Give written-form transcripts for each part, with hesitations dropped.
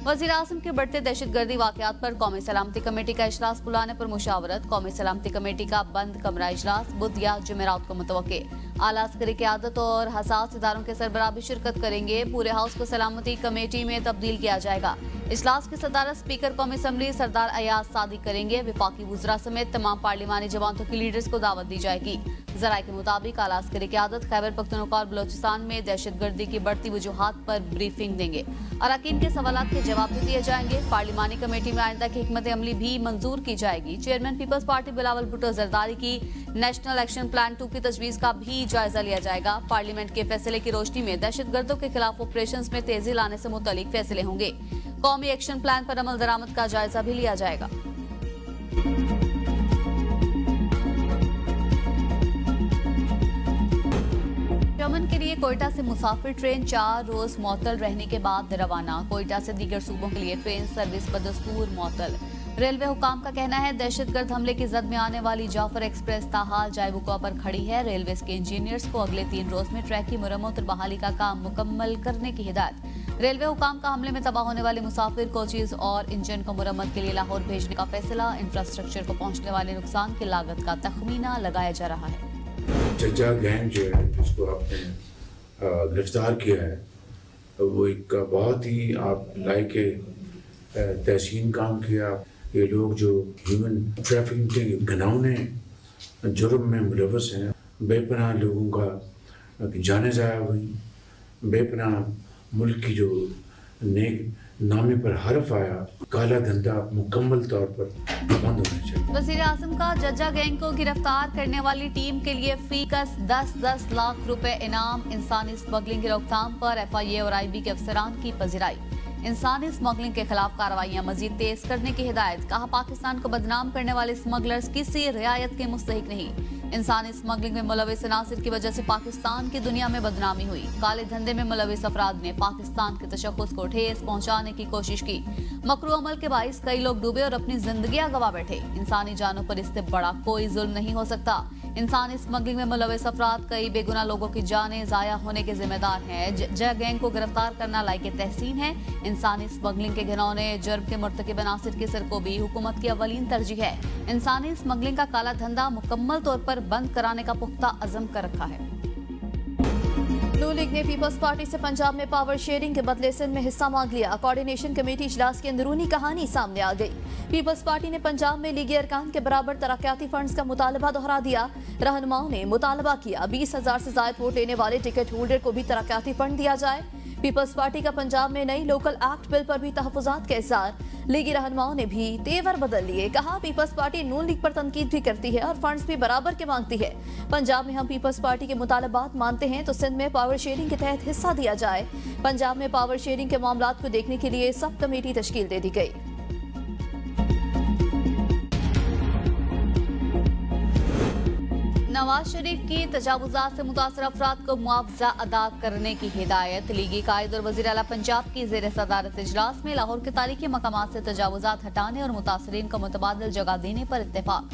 वज़ीर आज़म के बढ़ते दहशतगर्दी वाक़यात पर कौमी सलामती कमेटी का इजलास बुलाने पर मुशावरत। कौमी सलामती कमेटी का बंद कमरा इजलास बुध या जुमेरात को मुतवक्के। आला अस्करी क़यादत और हसास इदारों के सरबराह भी शिरकत करेंगे। पूरे हाउस को सलामती कमेटी में तब्दील किया जाएगा। इजलास की सदारत स्पीकर कौमी असम्बली सरदार अयाज सादी करेंगे। विफाकी वुज़रा समेत तमाम पार्लिमानी जमातों की लीडर्स को दावत दी जाएगी। ज़राए के मुताबिक आला अस्करी क़यादत खैबर पख्तूनख्वा और बलोचिस्तान में दहशतगर्दी की बढ़ती वजूहात पर ब्रीफिंग देंगे। अरकान के सवालात के जवाब भी दिए जाएंगे। पार्लिमानी कमेटी में आइंदा की हिकमत अमली भी मंजूर की जाएगी। चेयरमैन पीपल्स पार्टी बिलावल भुट्टो जरदारी की नेशनल एक्शन प्लान 2 की तजवीज़ का भी जायजा लिया जाएगा। पार्लियामेंट के फैसले की रोशनी में दहशतगर्दों के खिलाफ ऑपरेशन में तेजी लाने से मुतल्लिक फैसले होंगे। कौमी एक्शन प्लान पर अमल दरामद का जायजा भी लिया जाएगा। यमन के लिए कोयटा से मुसाफिर ट्रेन 4 रोज मअतल रहने के बाद रवाना। कोयटा से दीगर सूबों के लिए ट्रेन सर्विस बदस्तूर मअतल। रेलवे हुकाम का कहना है दहशतगर्द हमले की जद में आने वाली जाफर एक्सप्रेस ताहाल जायबुका पर खड़ी है। रेलवे के इंजीनियर्स को अगले 3 रोज में ट्रैक की मुरम्मत और बहाली का काम मुकम्मल करने की हिदायत। रेलवे हुकाम का हमले में तबाह होने वाले मुसाफिर कोचेज और इंजन को मुरम्मत के लिए लाहौर भेजने का फैसला। इंफ्रास्ट्रक्चर को पहुंचने वाले नुकसान की लागत का तखमीना लगाया जा रहा है। जज्जा गैंग जो है जिसको आपने गिरफ्तार किया है वो एक बहुत ही आप लायक तहसीन काम किया। ये लोग जो ह्यूमन ट्रैफिकिंग के घिनौने जुर्म में मुलव्वस हैं, बेपनाह लोगों का जाने ज़ाया हुई, बेपनाह मुल्क की जो नेक नामे पर हर्फ आया, काला धंधा मुकम्मल तौर पर बंद होना चाहिए। वज़ीर आज़म का जज्जा गैंग को गिरफ्तार करने वाली टीम के लिए फीकस 10-10 लाख रुपए इनाम। इंसानी स्मगलिंग की रोकथाम पर FIA और IB के अफसरान की पजीराई। इंसानी स्मगलिंग के खिलाफ कार्रवाइयां मजीद तेज करने की हिदायत। कहा पाकिस्तान को बदनाम करने वाले स्मगलर्स किसी रियायत के मुस्तहिक नहीं। इंसानी स्मगलिंग में मुलविस अनासिर की वजह से पाकिस्तान की दुनिया में बदनामी हुई। काले धंधे में मुलविस अफराद ने पाकिस्तान के तशख्खुस को ठेस पहुंचाने की कोशिश की। मकरू अमल के बाइस कई लोग डूबे और अपनी जिंदगियां गंवा बैठे। इंसानी जानों पर इससे बड़ा कोई जुल्म नहीं हो सकता। इंसानी स्मगलिंग में मुलविस अफराद कई बेगुनाह लोगों की जानें जाया होने के जिम्मेदार हैं। जज्जा गैंग को गिरफ्तार करना लायक तहसीन है। इंसानी स्मगलिंग के घिनौने जुर्म के मुर्तकिब अनासिर की सरकोबी हुकूमत की अवलीन तरजीह है। इंसानी स्मगलिंग का काला धंधा मुकम्मल तौर पर बंद कराने का पुख्ता अज़म कर रखा है। नून लीग ने पीपल्स पार्टी से पंजाब में पावर शेयरिंग के बदले सिंध में हिस्सा मांग लिया। कोऑर्डिनेशन कमेटी इजलास की अंदरूनी कहानी सामने आ गई। पीपल्स पार्टी ने पंजाब में लीगी अरकान के बराबर तरक्याती फंड्स का मुतालबा दोहरा दिया। रहनुमाओं ने मुतालबा किया 20,000 से ज्यादा वोट लेने वाले टिकट होल्डर को भी तरक्याती फंड दिया जाए। पीपल्स पार्टी का पंजाब में नई लोकल एक्ट बिल पर भी तहफुजात का इज़हार। लीगी रहनुमाओं ने भी तेवर बदल लिए। कहा पीपल्स पार्टी नून लीग पर तनकीद भी करती है और फंड्स भी बराबर के मांगती है। पंजाब में हम पीपल्स पार्टी के मुतालबात मानते हैं तो सिंध में पावर शेयरिंग के तहत हिस्सा दिया जाए। पंजाब में पावर शेयरिंग के मामलात को देखने के लिए सब कमेटी तश्कील दे दी गई। नवाज शरीफ की तजावुजात से मुतासर अफराद को मुआवजा अदा करने की हिदायत। लीगी कायद और वज़ीर आला पंजाब की ज़ेर सदारत इजलास में लाहौर के तारीखी मकामात से तजावुजात हटाने और मुतासरीन को मुतबादिल जगह देने पर इत्तेफाक।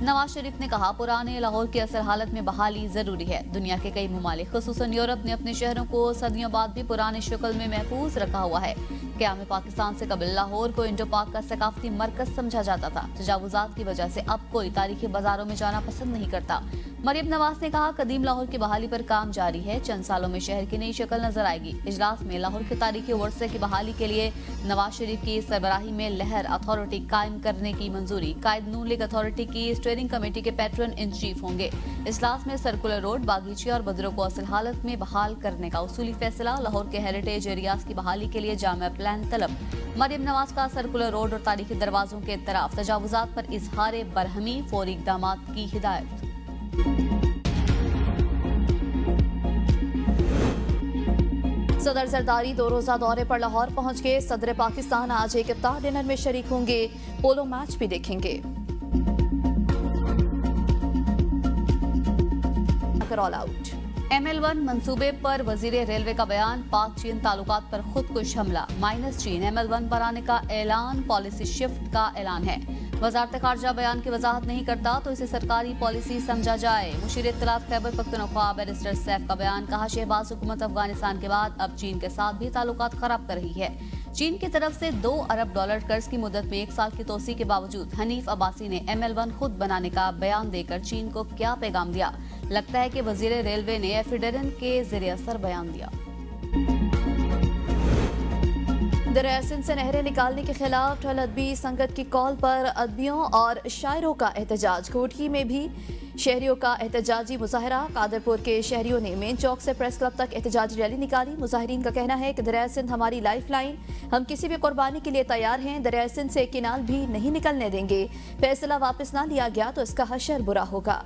नवाज शरीफ ने कहा पुराने लाहौर की असल हालत में बहाली जरूरी है। दुनिया के कई ममालिक खुसूसन यूरोप ने अपने शहरों को सदियों बाद भी पुरानी शक्ल में महफूज रखा हुआ है। क़याम पाकिस्तान से कबल लाहौर को इंडो पाक का सकाफती मरकज समझा जाता था। तजावुजात की वजह से अब कोई तारीखी बाजारों में जाना पसंद नहीं करता। मरियम नवाज ने कहा कदीम लाहौर की बहाली पर काम जारी है। चंद सालों में शहर की नई शक्ल नजर आएगी। इजलास में लाहौर के तारीखी वर्से की बहाली के लिए नवाज शरीफ की सरबराही में लहर अथॉरिटी कायम करने की मंजूरी। कायद नून लीग अथॉरिटी की स्टीयरिंग कमेटी के पैट्रन इन चीफ होंगे। इजलास में सर्कुलर रोड, बागीचे और बदरों को असल हालत में बहाल करने का उसूली फैसला। लाहौर के हेरिटेज एरियाज की बहाली के लिए जामिया प्लान तलब। मरियम नवाज का सर्कुलर रोड और तारीखी दरवाजों के तरफ तजावुजात पर इजहार बरहमी, फौरी इक़दाम की हिदायत। सदर जरदारी 2 रोजा दौरे पर लाहौर पहुंच गए। सदर पाकिस्तान आज एक इफ्तार डिनर में शरीक होंगे। पोलो मैच भी देखेंगे। ऑल आउट ML1 मंसूबे पर वजीर रेलवे का बयान। पाक चीन ताल्लुकात पर खुदकुश हमला। -चीन ML1 पर आने का ऐलान। पॉलिसी शिफ्ट का ऐलान है। वजारत खारजा बयान की वजाहत नहीं करता तो इसे सरकारी पॉलिसी समझा जाए। मुशीर इत्तलात खैबर पख्तूनख्वा बैरिस्टर सैफ का बयान। कहा, शहबाज हुकूमत अफगानिस्तान के बाद अब चीन के साथ भी ताल्लुकात खराब कर रही है। चीन की तरफ से $2 अरब कर्ज की मुद्दत में 1 साल की तोसी के बावजूद हनीफ अब्बासी ने ML1 खुद बनाने का बयान देकर चीन को क्या पैगाम दिया? लगता है कि वजीर रेलवे ने एफिडेरन के जरिए असर बयान दिया। दरिया सिंध से नहरें निकालने के खिलाफ ठल अदबी संगत की कॉल पर अदबियों और शायरों का एहतजाज। कोटकी में भी शहरियों का एहतजाजी मुजाहरा। कादरपुर के शहरियों ने मेन चौक से प्रेस क्लब तक एहतजाजी रैली निकाली। मुजाहिरीन का कहना है कि दरिया सिंध हमारी लाइफ लाइन, हम किसी भी कुर्बानी के लिए तैयार हैं। दरिया सिंध से एक किनाल भी नहीं निकलने देंगे। फैसला वापस ना लिया गया तो इसका हशर बुरा होगा।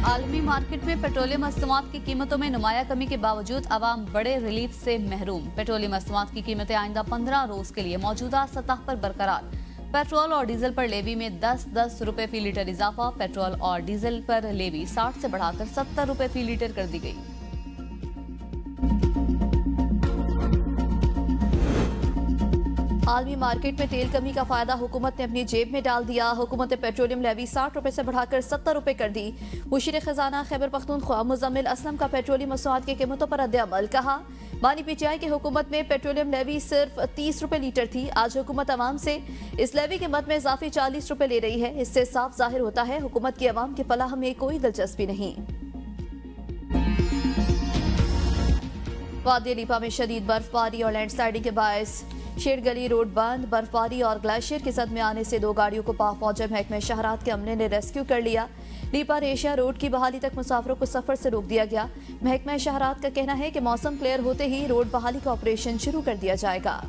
आलमी मार्केट में पेट्रोलियम मस्तूआत की कीमतों में नुमाया कमी के बावजूद आवाम बड़े रिलीफ से महरूम। पेट्रोलियम मस्तूआत की कीमतें आइंदा 15 रोज के लिए मौजूदा सतह पर बरकरार। पेट्रोल और डीजल पर लेवी में 10 रुपए फी लीटर इजाफा। पेट्रोल और डीजल पर लेवी 60 से बढ़ाकर 70 रुपए फी लीटर कर दी गई। आलमी मार्केट में तेल कमी का फायदा हुकूमत ने अपनी जेब में डाल दिया। हुकूमत ने पेट्रोलियम लेवी 60 रुपए से बढ़ाकर 70 रुपए कर दी। मुशीर खजाना खैबर पख्तूनख्वा मुजम्मिल असलम का पेट्रोलियम मसनूआत की कीमतों पर रद्द-ए-अमल। कहा, बानी PTI की हुकूमत में पेट्रोलियम लेवी सिर्फ 30 रुपए लीटर थी। आज हुकूमत अवाम से इस लेवी के मद में इजाफी 40 रुपए ले रही है। इससे साफ जाहिर होता है हुकूमत की अवाम की फलाह में कोई दिलचस्पी नहीं। वादी लीपा में शदीद बर्फबारी और लैंडस्लाइडिंग के बायस शेर गली रोड बंद। बर्फबारी और ग्लेशियर की जद में आने से 2 गाड़ियों को पाक फौज महकमा शहरात के अमले ने रेस्क्यू कर लिया। लीपा रेशिया रोड की बहाली तक मुसाफिरों को सफर से रोक दिया गया। महकमा शहरात का कहना है कि मौसम क्लियर होते ही रोड बहाली का ऑपरेशन शुरू कर दिया जाएगा।